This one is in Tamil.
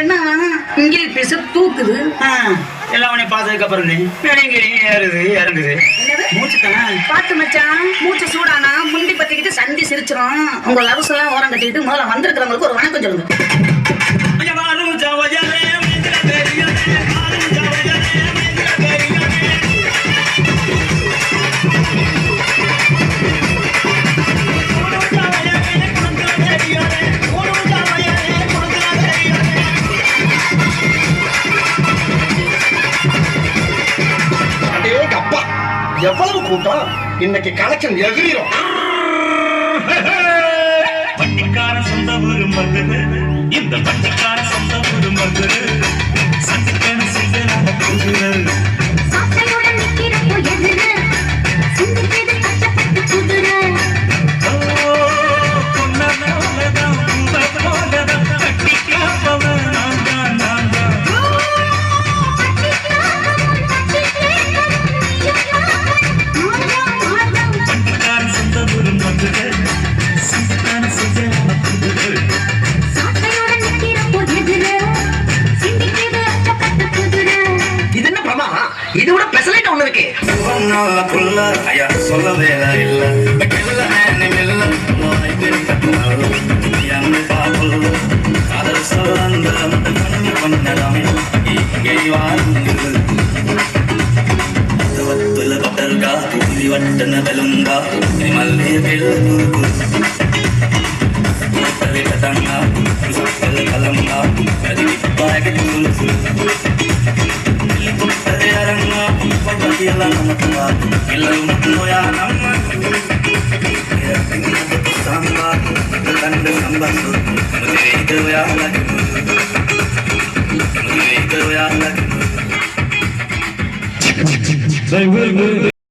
என்ன இங்கே பேச தூக்குது எல்லாம் உன்னை பார்த்ததுக்கு அப்புறம் ஏறுது இறங்குது மூச்சு தானே பாத்து மச்சான் மூச்சு சூடானா முண்டி பத்திக்கிட்டு சண்டி சிரிச்சிரும் உங்க லவ்ஸ் எல்லாம் ஓரம் கட்டிக்கிட்டு முதல்ல வந்திருக்கிறவங்களுக்கு ஒரு வணக்கம் சொல்லுங்க. எவ்வளவு கூட்டம் இன்னைக்கு கலெக்ஷன் எகிரிரும். பட்டிக்கார சொந்த ஊரு மதுரை, இந்த பட்டிக்கார சொந்த ஊரு மதுரை, சந்திக்கணு செய்யலாம் குதிரை இதோட பெசலைட் ஒண்ணு இருக்கு. சொல்ல வேலை இல்ல பட்டல்கா வட்டன பெலுங்கா மல்லே கலங்கா கலங்கா They will